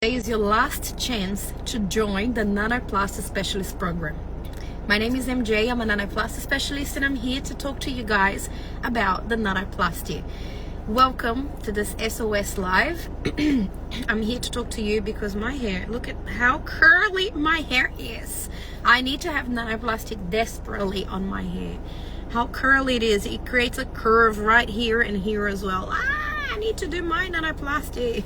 today is your last chance to join the Nanoplasty Specialist Program. My name is MJ, I'm a Nanoplasty Specialist, and I'm here to talk to you guys about the Nanoplasty. Welcome to this SOS Live. I'm here to talk to you because my hair, look at how curly my hair is. I need to have Nanoplasty desperately on my hair. How curly it is, it creates a curve right here and here as well. I need to do my Nanoplasty.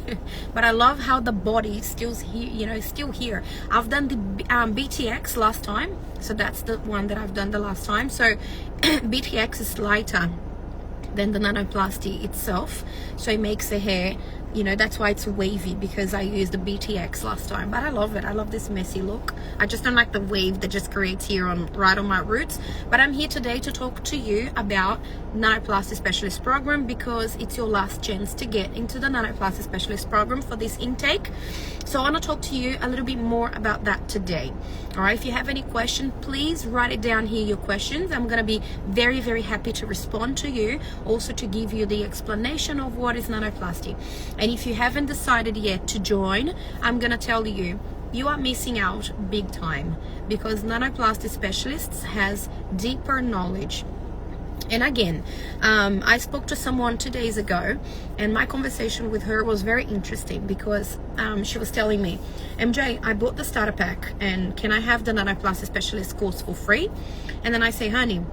But I love how the body still here, still here. I've done the BTX last time, so that's the one that I've done the last time. So BTX is lighter than the Nanoplasty itself, so it makes the hair, that's why it's wavy, because I used the BTX last time. But I love it. I love this messy look. I just don't like the wave that just creates here right on my roots. But I'm here today to talk to you about Nanoplasty Specialist Program, because it's your last chance to get into the Nanoplasty Specialist Program for this intake. So I want to talk to you a little bit more about that today. All right, if you have any question, please write it down here, your questions. I'm going to be very, very happy to respond to you, also to give you the explanation of what is Nanoplasty. And if you haven't decided yet to join, I'm going to tell you, you are missing out big time, because Nanoplasty Specialists has deeper knowledge. And again, I spoke to someone 2 days ago, and my conversation with her was very interesting, because she was telling me, MJ, I bought the starter pack, and can I have the Nanoplasty Specialist course for free? And then I say, honey,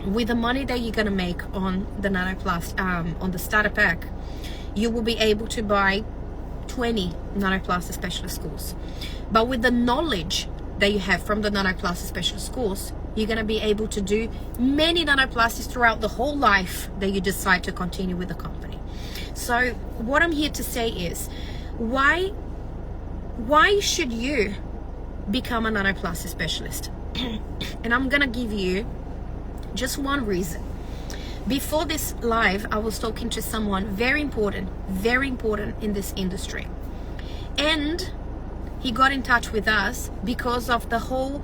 with the money that you're gonna make on the Nanoplasty, on the starter pack, you will be able to buy 20 Nanoplasty Specialist course. But with the knowledge that you have from the Nanoplasty Specialist course, you're going to be able to do many nanoplasties throughout the whole life that you decide to continue with the company. So what I'm here to say is, why should you become a nanoplasty specialist? And I'm going to give you just one reason. Before this live, I was talking to someone very important in this industry. And he got in touch with us because of the whole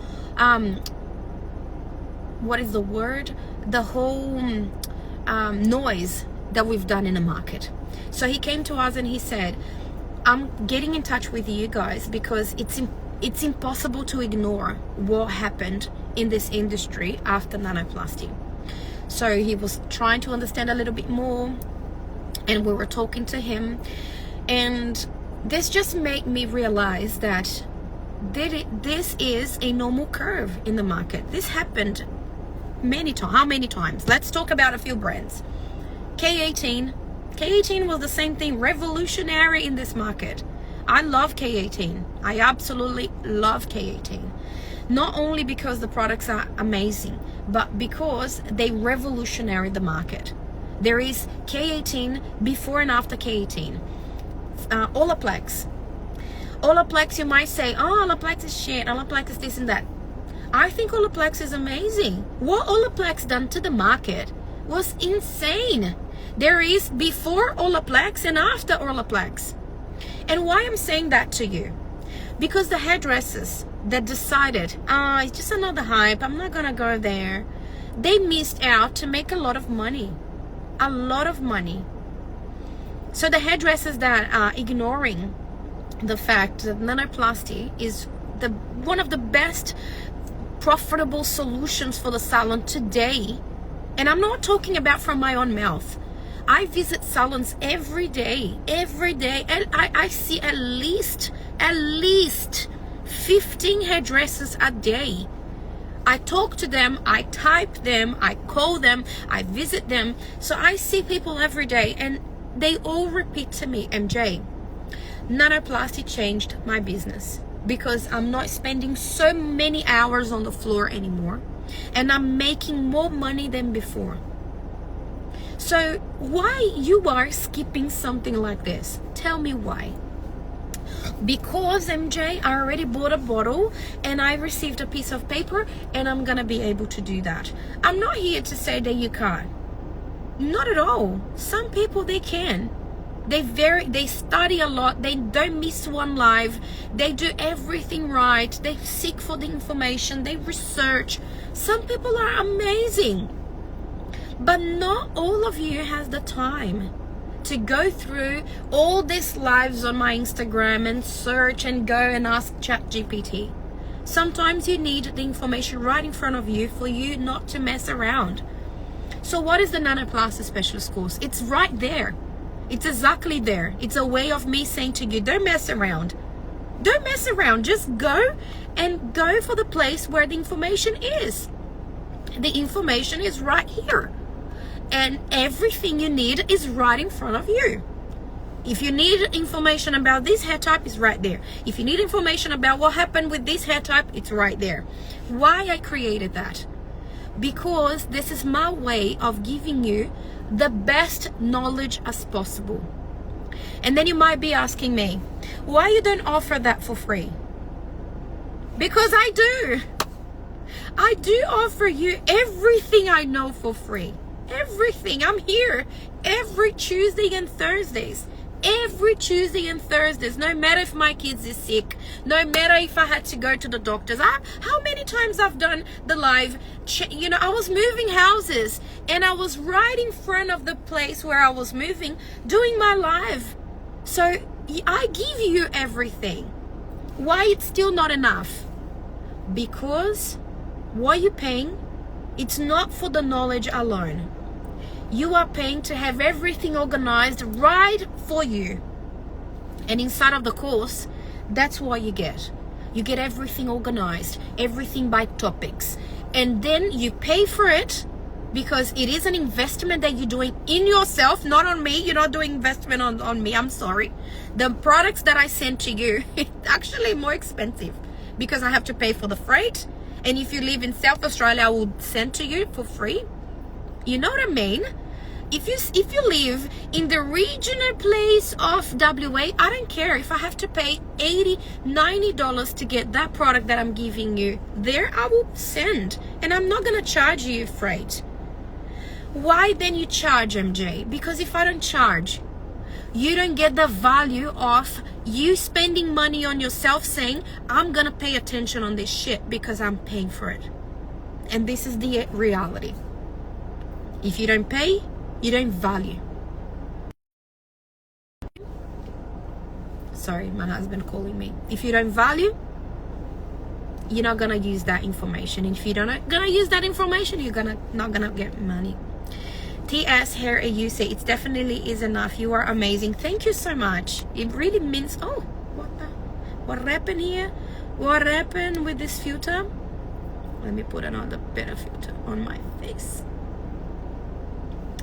noise that we've done in the market. So he came to us and he said, I'm getting in touch with you guys because it's impossible to ignore what happened in this industry after Nanoplasty. So he was trying to understand a little bit more, and we were talking to him, and this just made me realize that this is a normal curve in the market. This happened many times. How many times? Let's talk about a few brands. K18 was the same thing, revolutionary in this market. I love K18. I absolutely love K18. Not only because the products are amazing, but because they revolutionary the market. There is K18 before and after K18. Olaplex, you might say, oh, Olaplex is shit, Olaplex is this and that. I think Olaplex is amazing. What Olaplex done to the market was insane. There is before Olaplex and after Olaplex. And why I'm saying that to you? Because the hairdressers that decided, it's just another hype, I'm not gonna go there, they missed out to make a lot of money. A lot of money. So the hairdressers that are ignoring the fact that Nanoplasty is one of the best profitable solutions for the salon today, and I'm not talking about from my own mouth. I visit salons every day, and I see at least 15 hairdressers a day. I talk to them, I type them, I call them, I visit them. So I see people every day, and they all repeat to me, MJ, Nanoplasty changed my business, because I'm not spending so many hours on the floor anymore, and I'm making more money than before. So why you are skipping something like this? Tell me why. Because MJ, I already bought a bottle and I received a piece of paper, and I'm gonna be able to do that. I'm not here to say that you can't. Not at all. Some people, they can. They study a lot. They don't miss one live. They do everything right. They seek for the information. They research. Some people are amazing. But not all of you has the time to go through all these lives on my Instagram and search and go and ask ChatGPT. Sometimes you need the information right in front of you for you not to mess around. So what is the Nanoplasty Specialist course? It's right there. It's exactly there. It's a way of me saying to you, don't mess around. Don't mess around. Just go and go for the place where the information is. The information is right here. And everything you need is right in front of you. If you need information about this hair type, it's right there. If you need information about what happened with this hair type, it's right there. Why I created that? Because this is my way of giving you the best knowledge as possible. And then you might be asking me, why you don't offer that for free? Because I do. I do offer you everything I know for free. Everything. I'm here every Tuesday and Thursdays. Every Tuesday and Thursdays, no matter if my kids is sick, no matter if I had to go to the doctors. How many times I've done the live, I was moving houses and I was right in front of the place where I was moving doing my live. So I give you everything. Why it's still not enough? Because what you're paying, it's not for the knowledge alone. You are paying to have everything organized right for you. And inside of the course, that's what you get. You get everything organized, everything by topics. And then you pay for it because it is an investment that you're doing in yourself, not on me. You're not doing investment on me. I'm sorry. The products that I send to you, it's actually more expensive because I have to pay for the freight. And if you live in South Australia, I will send to you for free. You know what I mean? If you live in the regional place of WA, I don't care if I have to pay $80, $90 to get that product that I'm giving you. There I will send, and I'm not going to charge you freight. Why then you charge, MJ? Because if I don't charge, you don't get the value of you spending money on yourself saying, I'm going to pay attention on this shit because I'm paying for it. And this is the reality. If you don't pay, you don't value. Sorry, my husband calling me. If you don't value, you're not gonna use that information. And if you're not gonna use that information, you're not gonna get money. TS here, you say it definitely is enough. You are amazing. Thank you so much. It really means. Oh, what happened here? What happened with this filter? Let me put another better filter on my face.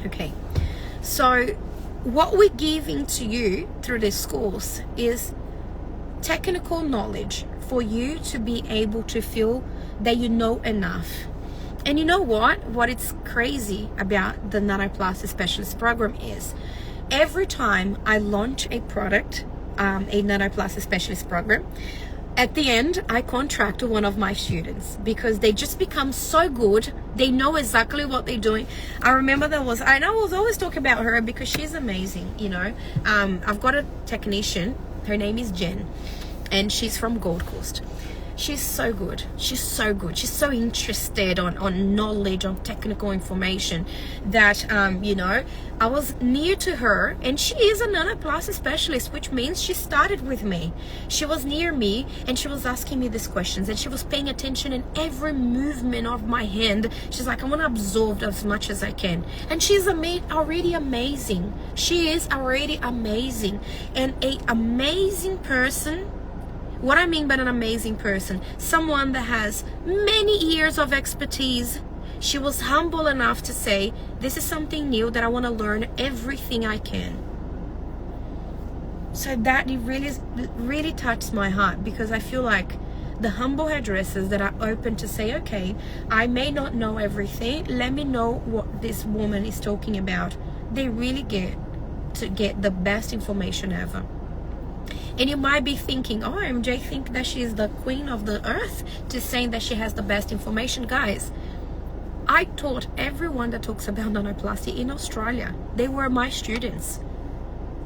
Okay, so what we're giving to you through this course is technical knowledge for you to be able to feel that you know enough. And you know what it's crazy about the Nanoplasty Specialist program is every time I launch a product, a Nanoplasty Specialist program, at the end, I contract to one of my students because they just become so good. They know exactly what they're doing. I remember I was always talking about her because she's amazing, I've got a technician. Her name is Jen, and she's from Gold Coast. She's so good. She's so good. She's so interested on knowledge, on technical information that, I was near to her, and she is a Nanoplasty Specialist, which means she started with me. She was near me, and she was asking me these questions, and she was paying attention in every movement of my hand. She's like, I want to absorb as much as I can. And she's already amazing. She is already amazing. And an amazing person. What I mean by an amazing person, someone that has many years of expertise. She was humble enough to say, this is something new that I want to learn everything I can. So that it really touched my heart, because I feel like the humble hairdressers that are open to say, okay, I may not know everything, let me know what this woman is talking about. They really get the best information ever. And you might be thinking, oh, MJ think that she's the queen of the earth to saying that she has the best information. Guys, I taught everyone that talks about nanoplasty in Australia. They were my students.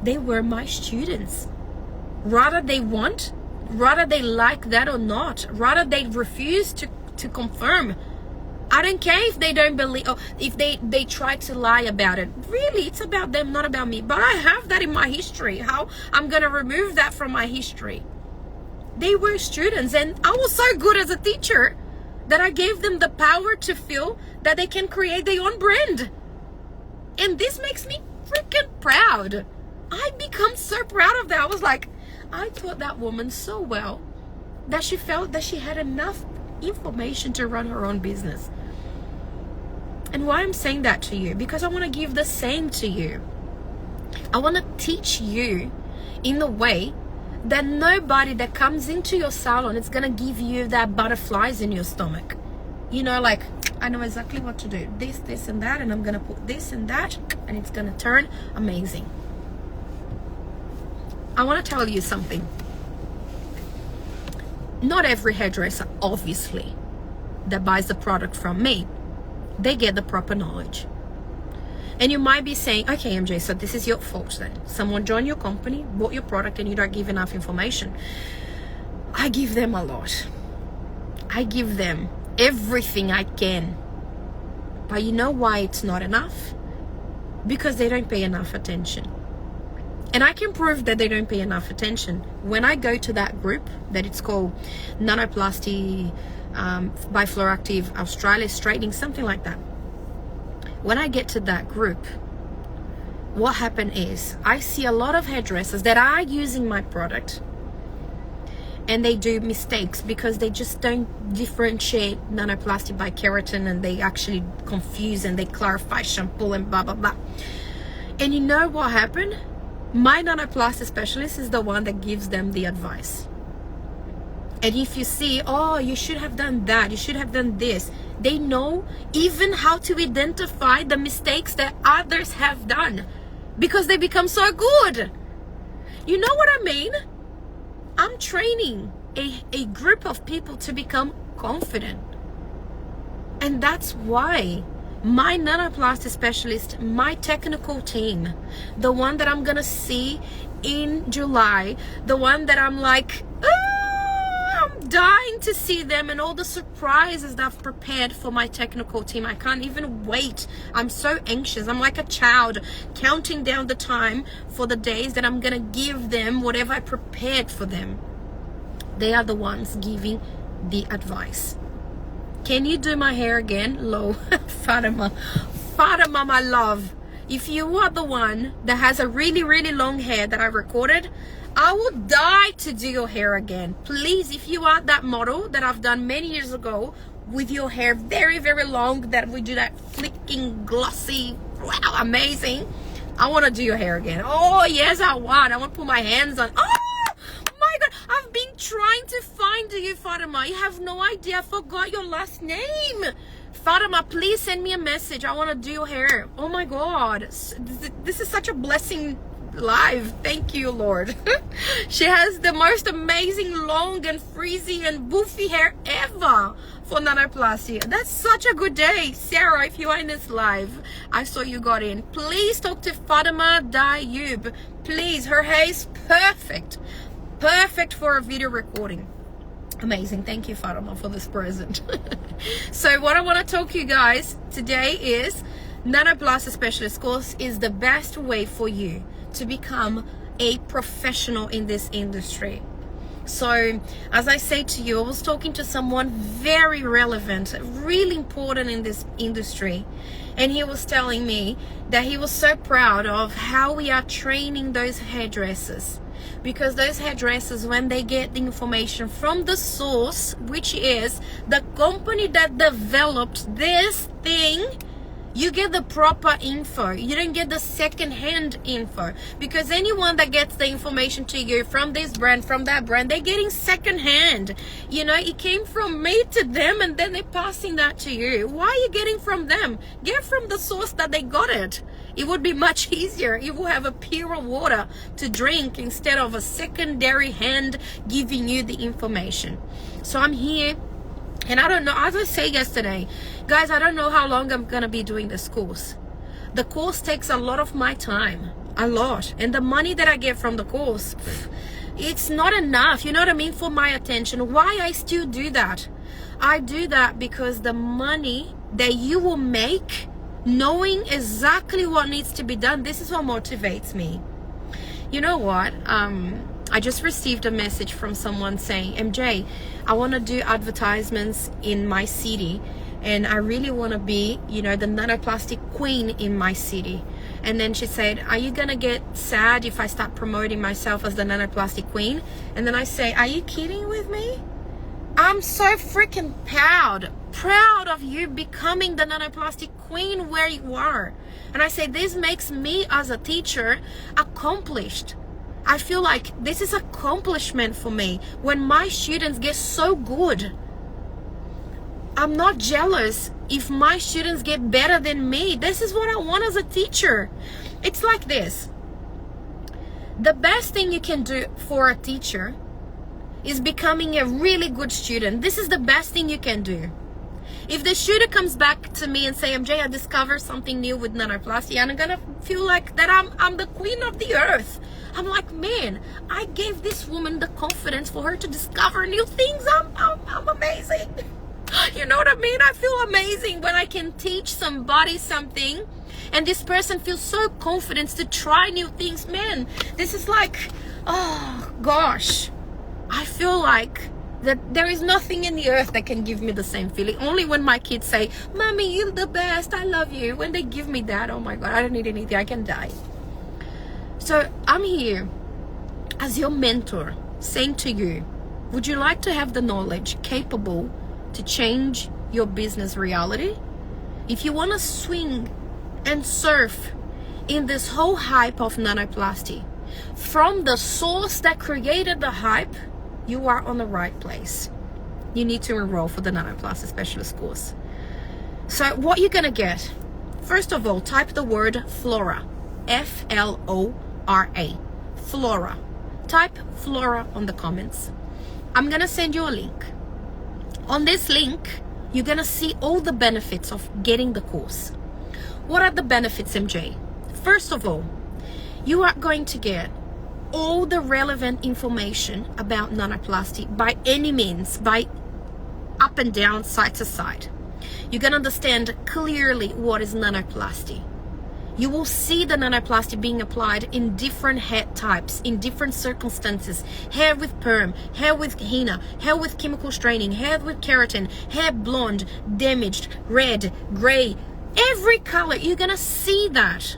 They were my students. Rather they like that or not, rather they refuse to confirm, I don't care if they don't believe, or if they try to lie about it. Really, it's about them, not about me. But I have that in my history. How I'm going to remove that from my history? They were students, and I was so good as a teacher that I gave them the power to feel that they can create their own brand. And this makes me freaking proud. I become so proud of that. I was like, I taught that woman so well that she felt that she had enough information to run her own business. And why I'm saying that to you, because I want to give the same to you. I want to teach you in the way that nobody that comes into your salon is going to give you that butterflies in your stomach. You know, like, I know exactly what to do. This and that, and I'm going to put this and that, and it's going to turn amazing. I want to tell you something. Not every hairdresser, obviously, that buys the product from me, they get the proper knowledge. And you might be saying, okay, MJ, so this is your fault then. Someone joined your company, bought your product, and you don't give enough information. I give them a lot. I give them everything I can. But you know why it's not enough? Because they don't pay enough attention. And I can prove that they don't pay enough attention when I go to that group that it's called Nanoplasty by Floractive Australia Straightening, something like that. When I get to that group, what happened is I see a lot of hairdressers that are using my product, and they do mistakes because they just don't differentiate nanoplasty by keratin, and they actually confuse and they clarify shampoo and blah blah blah. And you know what happened? My nanoplasty specialist is the one that gives them the advice. And if you see, oh, you should have done that, you should have done this, they know even how to identify the mistakes that others have done because they become so good. You know what I mean? I'm training a group of people to become confident. And that's why my nanoplasty specialist, my technical team, the one that I'm gonna see in July, the one that I'm like, I'm dying to see them, and all the surprises that I've prepared for my technical team. I can't even wait. I'm so anxious. I'm like a child counting down the time for the days that I'm gonna give them whatever I prepared for them. They are the ones giving the advice. Can you do my hair again? Low. Fatima, my love. If you are the one that has a really, really long hair that I recorded, I would die to do your hair again. Please, if you are that model that I've done many years ago with your hair very, very long, that we do that flicking, glossy, wow, amazing. I want to do your hair again. Oh, yes, I want to put my hands on. Oh! God, I've been trying to find you, Fatima. You have no idea. I forgot your last name. Fatima, please send me a message. I want to do your hair. Oh my God. This is such a blessing live. Thank you, Lord. She has the most amazing long and frizzy and boofy hair ever for nanoplasty. That's such a good day. Sarah, if you are in this live, I saw you got in. Please talk to Fatima Dayub. Please, her hair is perfect. Perfect for a video recording. Amazing. Thank you, Fatima, for this present. So what I want to talk to you guys today is Nanoplasty Specialist course is the best way for you to become a professional in this industry. So as I say to you, I was talking to someone very relevant, really important in this industry, and he was telling me that he was so proud of how we are training those hairdressers. Because those hairdressers, when they get the information from the source, which is the company that developed this thing, you get the proper info. You don't get the second-hand info. Because anyone that gets the information to you from this brand, from that brand, they're getting second-hand. You know, it came from me to them, and then they're passing that to you. Why are you getting from them? Get from the source that they got it. It would be much easier. You will have a pure water to drink instead of a secondary hand giving you the information. So I'm here, and I don't know, as I said yesterday, guys, I don't know how long I'm gonna be doing this course. The course takes a lot of my time, a lot, and the money that I get from the course, it's not enough, you know what I mean, for my attention. Why I still do that? I do that because the money that you will make knowing exactly what needs to be done. This is what motivates me. You know what? I just received a message from someone saying, MJ, I want to do advertisements in my city, and I really want to be, the nanoplastic queen in my city. And then she said, are you gonna get sad if I start promoting myself as the nanoplastic queen? And then I say, are you kidding with me? I'm so freaking proud of you becoming the nanoplastic queen where you are. And I say, this makes me as a teacher accomplished. I feel like this is accomplishment for me when my students get so good. I'm not jealous if my students get better than me. This is what I want as a teacher. It's like this. The best thing you can do for a teacher is becoming a really good student. This is the best thing you can do. If the student comes back to me and say, MJ, I discovered something new with nanoplasty, and I'm gonna feel like that I'm the queen of the earth. I'm like, man, I gave this woman the confidence for her to discover new things. I'm amazing. You know what I mean? I feel amazing when I can teach somebody something and this person feels so confident to try new things. Man, this is like, oh gosh, I feel like that there is nothing in the earth that can give me the same feeling. Only when my kids say, Mommy, you're the best, I love you. When they give me that, oh my God, I don't need anything, I can die. So I'm here as your mentor saying to you, would you like to have the knowledge capable to change your business reality? If you want to swing and surf in this whole hype of nanoplasty, from the source that created the hype, you are on the right place. You need to enroll for the Nanoplasty Specialist course. So what you're gonna get, first of all, type the word Flora, F-L-O-R-A, Flora. Type Flora on the comments. I'm gonna send you a link. On this link, you're gonna see all the benefits of getting the course. What are the benefits, MJ? First of all, you are going to get all the relevant information about nanoplasty by any means, by up and down, side to side. You're gonna understand clearly what is nanoplasty. You will see the nanoplasty being applied in different hair types, in different circumstances. Hair with perm, hair with henna, hair with chemical straining, hair with keratin, hair blonde, damaged, red, gray, every color. You're gonna see that.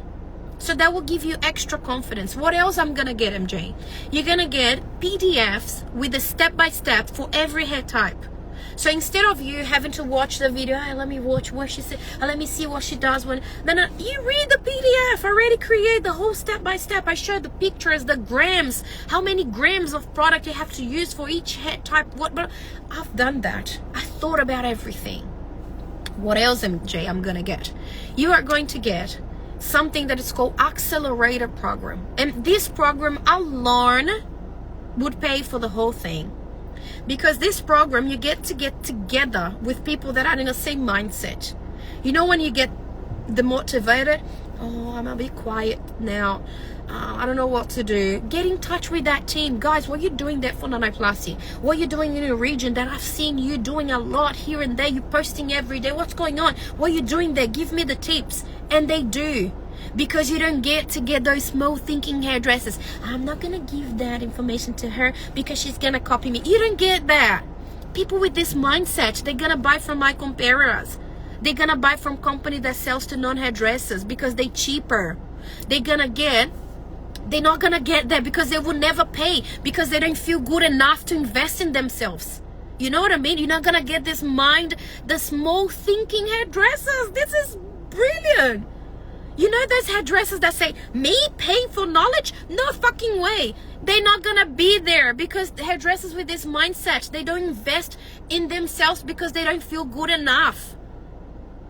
So that will give you extra confidence. What else I'm gonna get, MJ? You're gonna get PDFs with a step-by-step for every hair type. So instead of you having to watch the video, let me watch what she said, let me see what she does when, then you read the PDF. I already create the whole step-by-step. I showed the pictures, the grams, how many grams of product you have to use for each hair type. But I've done that. I thought about everything. What else, MJ, I'm gonna get? You are going to get something that is called Accelerator Program. And this program alone would pay for the whole thing. Because this program, you get together with people that are in the same mindset. You know, when you get demotivated, oh, I'm gonna be quiet now, I don't know what to do. Get in touch with that team. Guys, what are you doing there for nanoplasty? What are you doing in a region that I've seen you doing a lot here and there? You're posting every day. What's going on? What are you doing there? Give me the tips. And they do. Because you don't get to get those small thinking hairdressers. I'm not gonna give that information to her because she's gonna copy me. You don't get that. People with this mindset, they're gonna buy from my competitors. They're gonna buy from company that sells to non-hairdressers because they're cheaper. They're not gonna get that because they will never pay, because they don't feel good enough to invest in themselves. You know what I mean? You're not gonna get this the small thinking hairdressers. This is brilliant. You know those hairdressers that say, me paying for knowledge? No fucking way. They're not gonna be there, because hairdressers with this mindset, they don't invest in themselves because they don't feel good enough.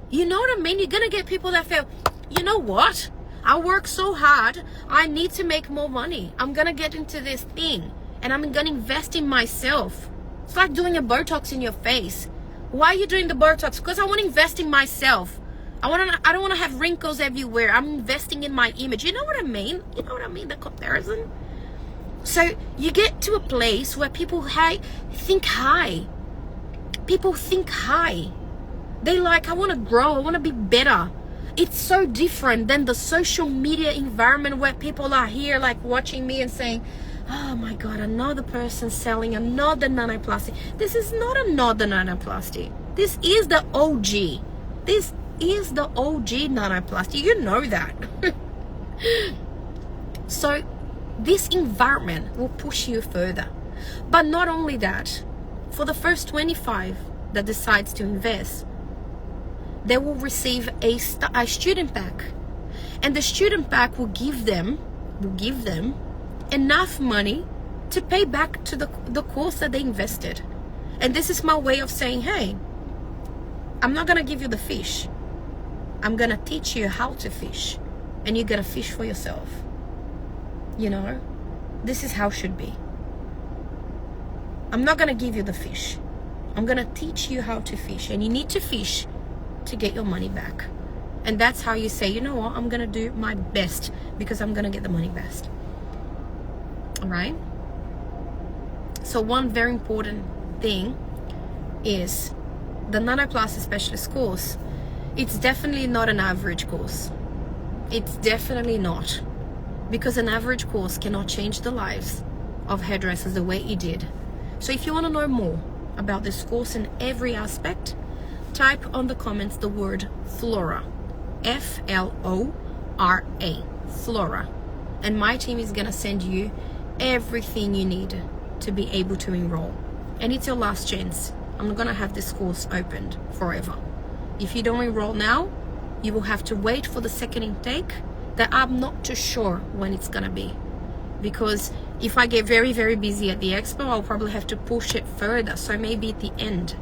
You know what I mean? You're gonna get people that feel, you know what? I work so hard, I need to make more money. I'm gonna get into this thing and I'm gonna invest in myself. It's like doing a Botox in your face. Why are you doing the Botox? Because I want to invest in myself. I don't want to have wrinkles everywhere. I'm investing in my image. You know what I mean? You know what I mean? The comparison. So you get to a place where people think high. People think high. They like, I want to grow, I want to be better. It's so different than the social media environment where people are here like watching me and saying, oh my God, another person selling another nanoplasty. This is not another nanoplasty. This is the OG. This is the OG nanoplasty. You know that. So this environment will push you further. But not only that, for the first 25 that decides to invest, they will receive a student pack, and the student pack will give them enough money to pay back to the course that they invested. And this is my way of saying, hey, I'm not gonna give you the fish, I'm gonna teach you how to fish, and you gotta fish for yourself. You know, this is how it should be. I'm not gonna give you the fish, I'm gonna teach you how to fish, and you need to fish to get your money back. And that's how you say, you know what, I'm gonna do my best because I'm gonna get the money best. All right? So one very important thing is the Nanoplasty Specialist course. It's definitely not an average course. It's definitely not, because an average course cannot change the lives of hairdressers the way it did. So if you want to know more about this course in every aspect, type on the comments the word Flora, F-L-O-R-A, Flora, and my team is gonna send you everything you need to be able to enroll. And it's your last chance. I'm not gonna have this course opened forever. If you don't enroll now, you will have to wait for the second intake that I'm not too sure when it's gonna be, because if I get very, very busy at the expo, I'll probably have to push it further, so maybe at the end.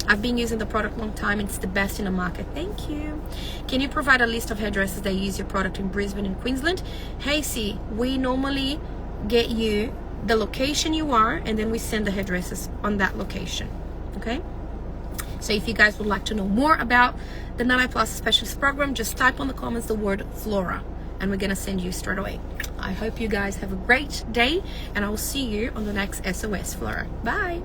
I've been using the product a long time, it's the best in the market. Thank you. Can you provide a list of hairdressers that use your product in Brisbane and Queensland? Hey, see, we normally get you the location you are, and then we send the hairdressers on that location. Okay? So if you guys would like to know more about the Nanoplasty Specialist program, just type on the comments the word Flora, and we're gonna send you straight away. I hope you guys have a great day, and I will see you on the next SOS Flora. Bye.